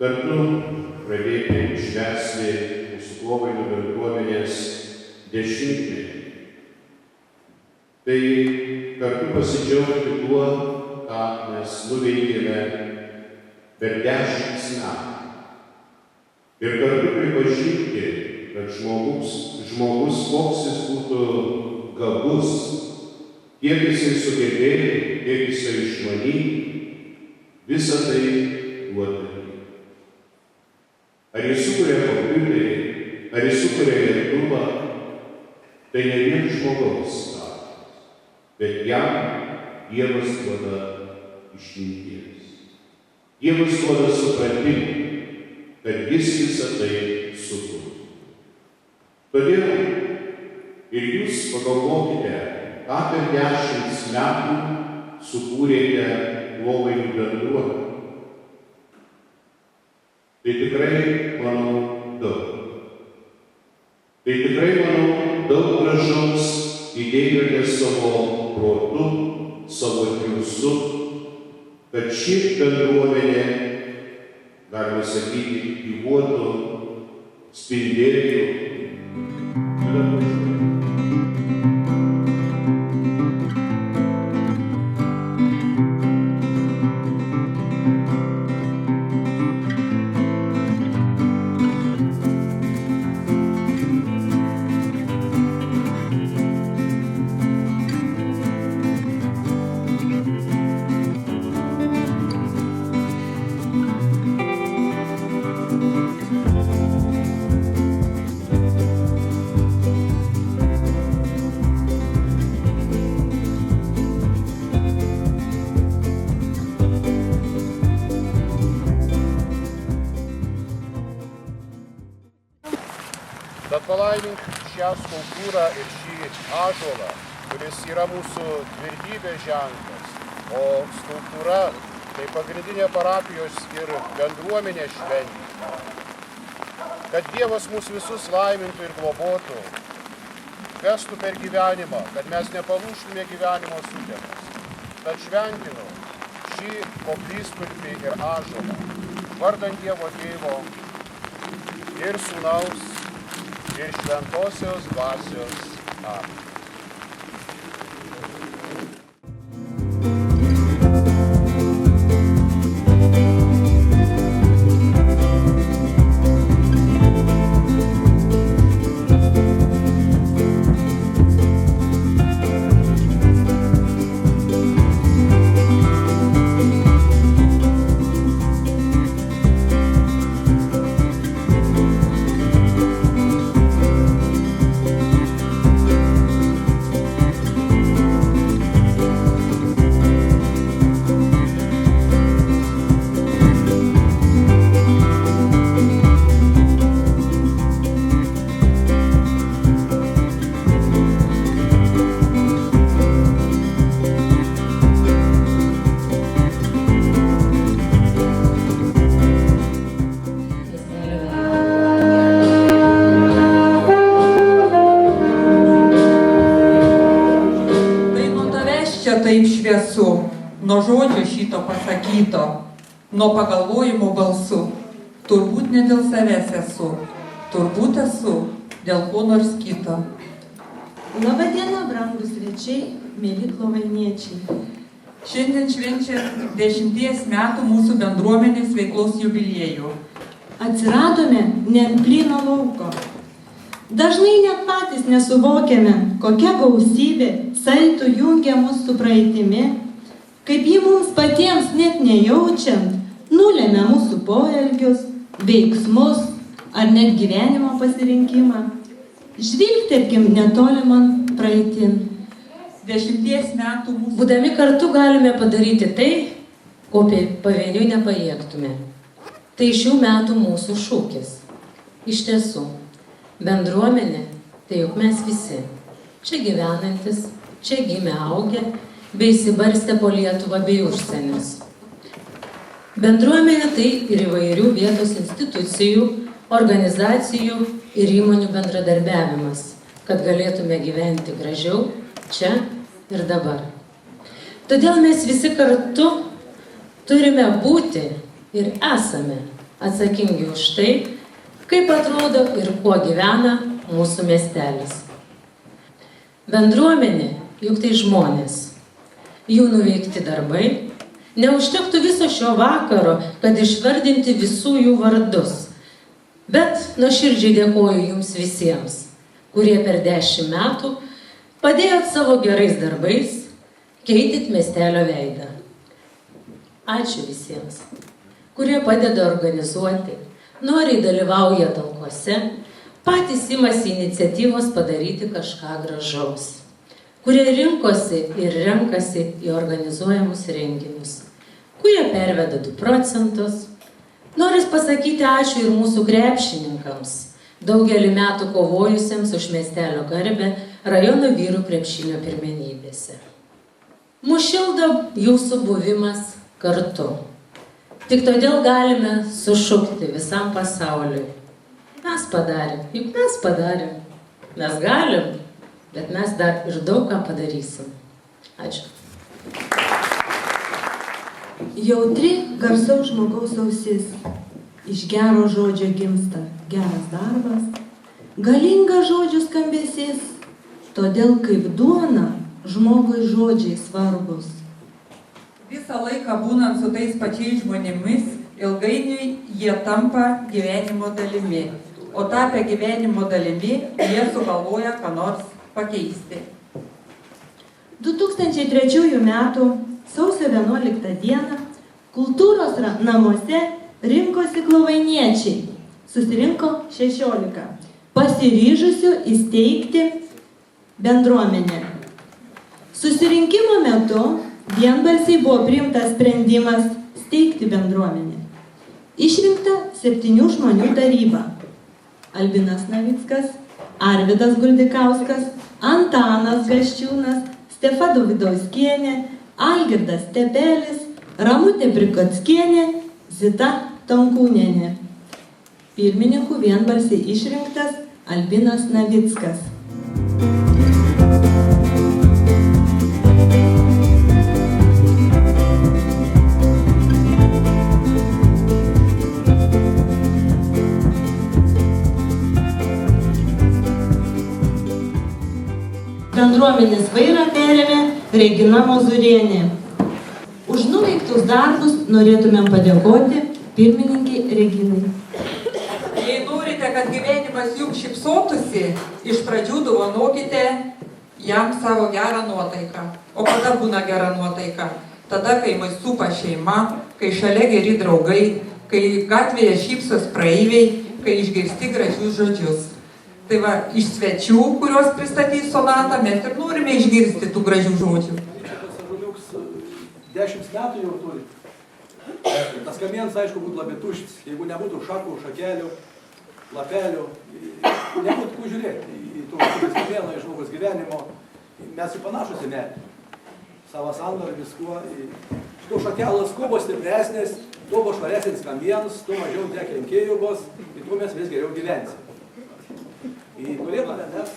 kartu pradėti švęsti mūsų Lovainių bendruomenės 10-metį. Tai kartu pasidžiaugti tuo, ką mes nuveikėme per 10 metų. Ir kartu pripažinti, kad žmogus koks jis būtų gabus, kiek jisai sugebėjo, kiek jisai išmany, visą tai duoda. Ar jis sukuria kompiuterį, ar jis sukuria lėktuvą, tai ne vien žmogaus darbas, bet jam Dievas duoda išminties. Dievas duoda supratimą, kad jis visą tai sukurtų. Todėl ir jūs pagalvokite, ką per 10 metų sukūrėte Lovainių bendruomenę. Tai tikrai, manau, daug. Tai tikrai, manau, daug gražaus įdėjote savo protu, savo triūsu, kad ši bendruomenė, galima sakyti, gyvuotų, spindėtų. Tad palaimink šią skulptūrą ir šį ąžuolą, kuris yra mūsų tvirtybės ženklas, o skulptūra tai pagrindinė parapijos ir bendruomenės šventė. Kad Dievas mus visus laimintų ir globotų, vestų per gyvenimą, kad mes nepalūžtume gyvenimo sutemas. Tad šventinu šį koplytstulpį ir ąžuolą, vardan Dievo Tėvo ir Sūnaus ir Šventosios Dvasios. Amen. Taip šviesu, nuo žodžio šito pasakyto, nuo pagalvojimo balsu. Turbūt ne dėl savęs esu, turbūt esu dėl ko nors kito. Labą dieną, brangūs svečiai, mėly lovainiečiai. Šiandien švenčia 10 metų mūsų bendruomenės veiklos jubiliejų. Atsiradome ne ant plyno lauko. Dažnai net patys nesuvokiame, kokia gausybė saitų jungia mus su praeitimi, kaip ji mums patiems net nejaučiant, nulemia mūsų poelgius, veiksmus ar net gyvenimo pasirinkimą. Žvilgterkim netolimon praeitin. 10 metų mūsų. Būdami kartu galime padaryti tai, ko pavieniui nepajėgtume. Tai šių metų mūsų šūkis. Iš tiesų, bendruomenė tai juk mes visi. Čia gyvenantis, čia gimę augę, bei įsibarstę po Lietuvą bei užsienius. Bendruomenė tai ir įvairių vietos institucijų, organizacijų ir įmonių bendradarbiavimas, kad galėtume gyventi gražiau čia ir dabar. Todėl mes visi kartu turime būti ir esame atsakingi už tai, kaip atrodo ir kuo gyvena mūsų miestelis. Bendruomenė juk tai žmonės, jų nuveikti darbai. Neužtektų viso šio vakaro, kad išvardinti visų jų vardus. Bet nuoširdžiai dėkoju jums visiems, kurie per 10 metų padėjot savo gerais darbais, keitėt miestelio veidą. Ačiū visiems, kurie padeda organizuoti, noriai dalyvauja talkose, patys imasi iniciatyvos padaryti kažką gražaus, kurie rinkosi ir renkasi į organizuojamus renginius, kurie perveda 2 procentus. Noris pasakyti ačiū ir mūsų krepšininkams, daugelį metų kovojusiems už miestelio garbę rajono vyrų krepšinio pirmenybėse. Mus šildo jūsų buvimas kartu. Tik todėl galime sušukti visam pasauliui. Mes padarėm, juk mes padarėm. Mes galim, bet mes dar ir daug ką padarysim. Ačiū. Jautri garsaus žmogaus ausis. Iš gero žodžio gimsta geras darbas. Galingas žodžių skambesys. Todėl kaip duona žmogui žodžiai svarbus. Visą laiką būnant su tais pačiais žmonėmis, ilgainiui jie tampa gyvenimo dalimi. O tapę gyvenimo dalimi, jie sugalvoja ką nors pakeisti. 2003 metų sausio 11 dieną kultūros namuose rinkosi klovainiečiai. Susirinko 16, pasiryžusių įsteigti bendruomenę. Susirinkimo metu vienbalsiai buvo priimtas sprendimas steigti bendruomenę. Išrinkta 7 žmonių taryba. Albinas Navickas, Arvydas Guldikauskas, Antanas Gaščiūnas, Stefa Davidauskienė, Algirdas Tepelis, Ramutė Prikockienė, Zita Tonkūnienė. Pirmininku vienbalsiai išrinktas Albinas Navickas. Bendruomenės vairą perėmė Regina Mozurienė. Už nuveiktus darbus norėtumėm padėkoti pirmininkai Reginai. Jei norite, kad gyvenimas jums šypsotųsi, iš pradžių dovanokite jam savo gerą nuotaiką. O kada būna gera nuotaika? Tada, kai mus supa šeima, kai šalia geri draugai, kai gatvėje šypsos praeiviai, kai išgirsti gražius žodžius. Tai va, iš svečių, kurios pristatys sonatą, mes ir norime išgirsti tų gražių žodžių. Tas ąžuoliuks 10 metų jau turi. Tas kamienas, aišku, būtų labai tuštis. Jeigu nebūtų šakų, šakelių, lapelių, nebūtų kur žiūrėti į tų kamieną, į žmogus gyvenimo. Mes į panašus į medį. Savo sandorą viskuo. Šito šakelos kuo buvo stipresnės, tuo buvo švaresnis kamienas, tuo mažiau tie kenkėjų bus, ir tuo mes vis geriau gyvensime. Į turėtume mes.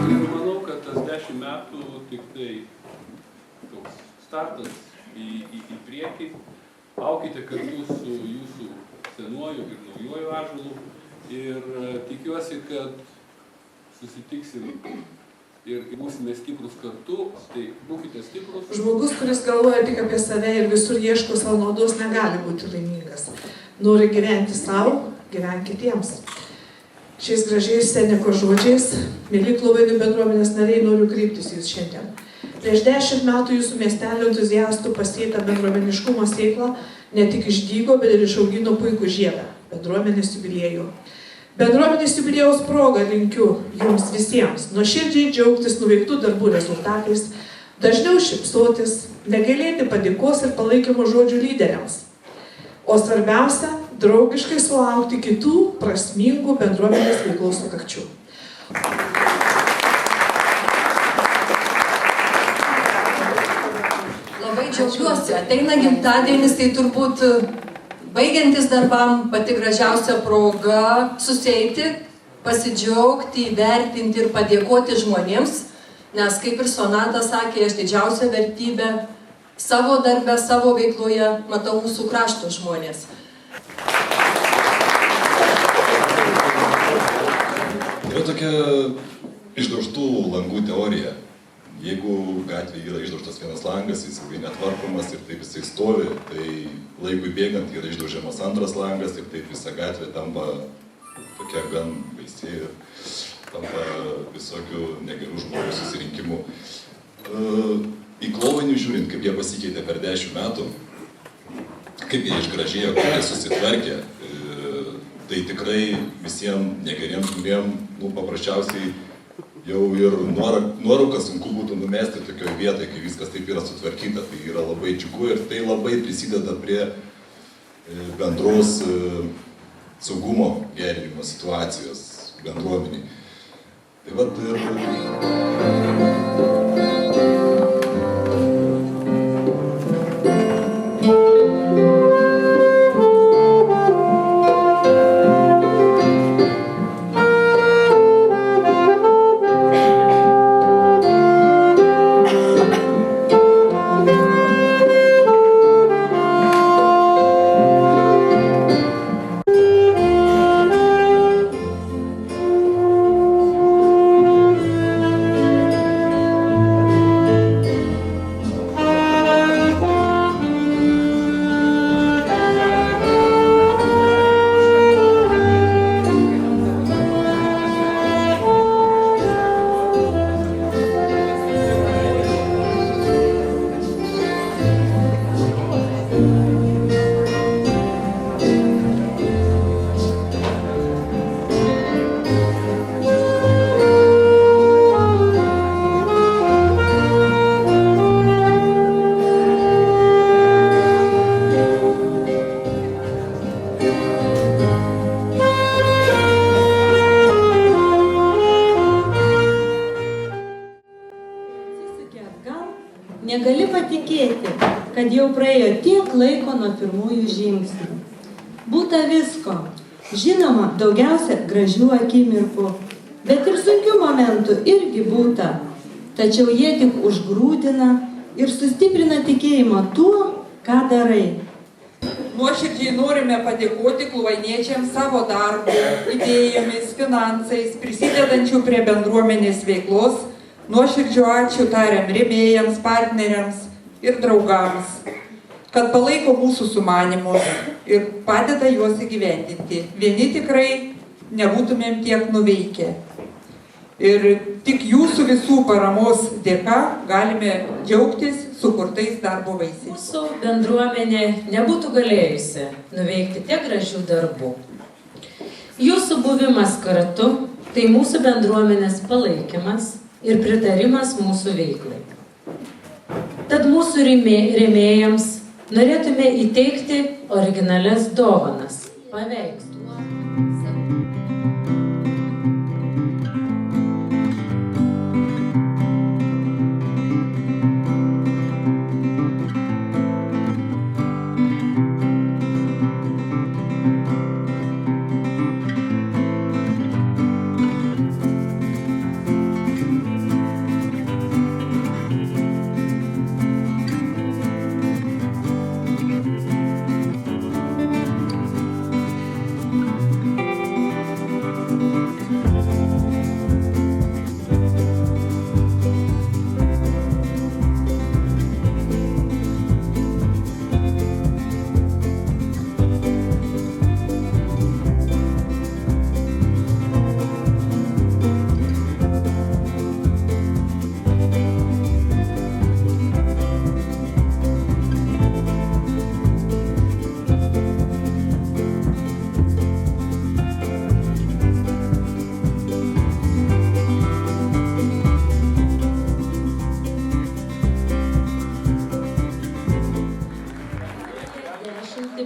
Ir manau, kad tas 10 metų tik tai toks startas į priekį. Aukite kartu su jūsų senuoju ir naujuoju ąžuolu. Ir tikiuosi, kad susitiksim ir būsime stiprus kartu, tai būkite stiprus. Žmogus, kuris galvoja tik apie save ir visur ieško savo naudos, negali būti laimingas. Nori gyventi savo, gyventi kitiems. Šiais gražiais Seneko žodžiais, mieli Klovainių bendruomenės nariai, noriu kreiptis jūs šiandien. Prieš 10 metų jūsų miestelio entuziastų pasėta bendruomeniškumo sėkla ne tik išdygo, bet ir išaugino puikų žievę – bendruomenės jubiliejų. Bendruomenės jubiliejaus proga linkiu jums visiems nuoširdžiai džiaugtis nuveiktų darbų rezultatais, dažniau šypsotis, negailėti padėkos ir palaikymo žodžių lyderiams. O svarbiausia, draugiškai sulaukti kitų prasmingų bendruomenės veiklos sukakčių. Labai džiaugiuosi, ateina gimtadienis, tai turbūt baigiantis darbam pati gražiausia proga susieiti, pasidžiaugti, įvertinti ir padėkoti žmonėms, nes kaip ir Sonata sakė, aš didžiausią vertybę savo darbę, savo veikloje matau mūsų krašto žmonės. Yra tokia išdaužtų langų teorija. Jeigu gatvėje yra išdaužtas vienas langas, jis ilgai netvarkomas ir taip jisai stovi, tai laikui bėgant yra išdaužiamas antras langas ir taip visa gatvė tampa tokia gan baisi ir tampa visokių negerų žmonių susirinkimų. Į Klovainių žiūrint, kaip jie pasikeitė per 10 metų, kaip jie išgražėjo, kaip jie susitvarkė, tai tikrai visiems negeriems žmonėms paprasčiausiai jau ir nuorūką sunku būtų numesti tokioje vietoje, kai viskas taip yra sutvarkyta. Tai yra labai džiugu ir tai labai prisideda prie bendros saugumo gerinimo situacijos bendruomeniai. Tai vat negali patikėti, kad jau praėjo tiek laiko nuo pirmųjų žingsnių. Būta visko. Žinoma, daugiausia gražių akimirkų, bet ir sunkių momentų irgi būta. Tačiau jie tik užgrūdina ir sustiprina tikėjimą tuo, ką darai. Nuoširdžiai norime padėkoti kluvainiečiams savo darbu, idėjomis, finansais, prisidedančių prie bendruomenės veiklos. Nuoširdžiu ačiū tariam rėmėjams, partneriams ir draugams, kad palaiko mūsų sumanymus ir padeda juos įgyvendinti. Vieni tikrai nebūtumėm tiek nuveikę. Ir tik jūsų visų paramos dėka galime džiaugtis sukurtais darbo vaisiais. Mūsų bendruomenė nebūtų galėjusi nuveikti tiek gražių darbų. Jūsų buvimas kartu tai mūsų bendruomenės palaikymas ir pritarimas mūsų veiklai. Tad mūsų rėmėjams norėtume įteikti originalias dovanas, paveikslų.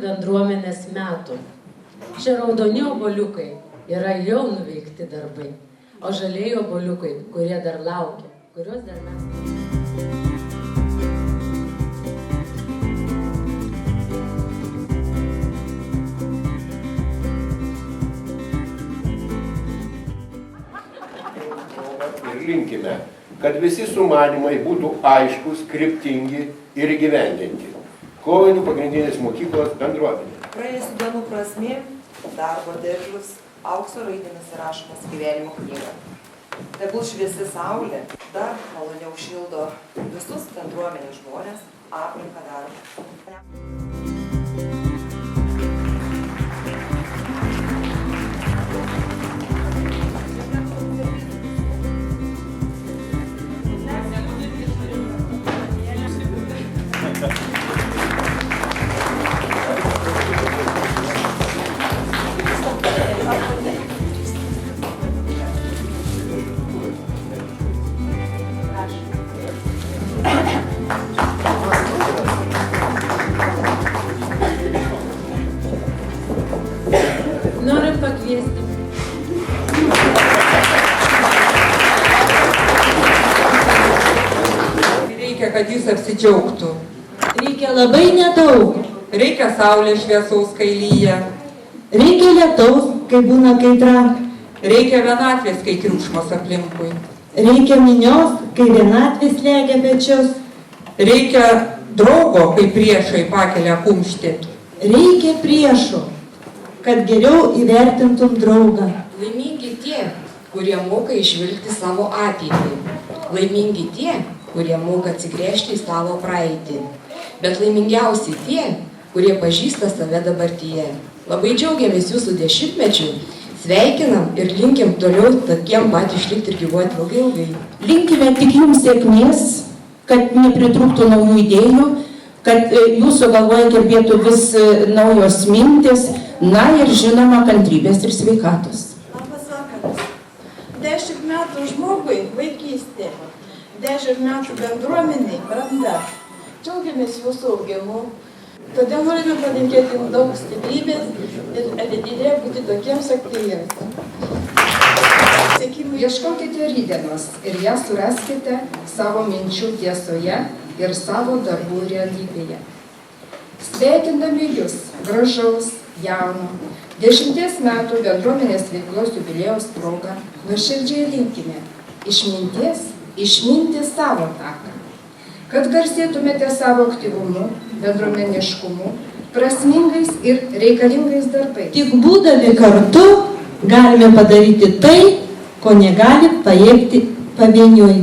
Bendruomenės metų. Šie raudoni obuoliukai yra jau nuveikti darbai, o žalieji obuoliukai, kurie dar laukia, kuriuos dar mes... linkime, kad visi sumanimai būtų aiškus, kryptingi ir įgyvendinti. Kovinių pagrindinės mokyklos bendruomenė. Praėjusių dienų prasmė, darbo derlius, aukso raidėmis įrašomas gyvenimo knyga. Tegul šviesi saulė dar maloniau šildo visus bendruomenės žmonės, aplinką darbą. Noriu pakviesti. Reikia, kad jis apsidžiaugtų. Reikia labai nedaug. Reikia saulės šviesaus, kai lyja. Reikia lietaus, kai būna kaitra. Reikia vienatvės, kai triukšmas aplinkui. Reikia minios, kai vienatvės slegia pečius. Reikia draugo, kai priešai pakelia kumštį. Reikia priešų, kad geriau įvertintum draugą. Laimingi tie, kurie moka išvilgti savo ateitį. Laimingi tie, kurie moka atsigręžti į savo praeitį. Bet laimingiausi tie, kurie pažįsta save dabartyje. Labai džiaugiamės jūsų 10-mečiu, sveikinam ir linkim toliau tokiem pat išlikti ir gyvuoti ilgai. Linkime tik jums sėkmės, kad nepritrūktų naujų idėjų, kad jūsų galvoje kirbėtų vis naujos mintis, na ir žinoma kantrybės ir sveikatos. Labas vakaras. 10 metų žmogui vaikystė, 10 metų bendruomeniai branda. Džiaugiamės jūsų augimu. Todėl norime palinkėti jums daug stiprybės ir ateityje būti tokiems aktyviems. Ieškokite rytdienos ir ją suraskite savo minčių tiesoje ir savo darbų realybėje. Sveikindami jūs, gražaus, jauno, 10 metų bendruomenės veiklos jubiliejaus proga, nuoširdžiai linkime išminties, išminti savo taką, kad garsėtumėte savo aktyvumu, bendruomeniškumu, prasmingais ir reikalingais darbais. Tik būdami kartu galime padaryti tai, ko negali pajėgti pavieniui.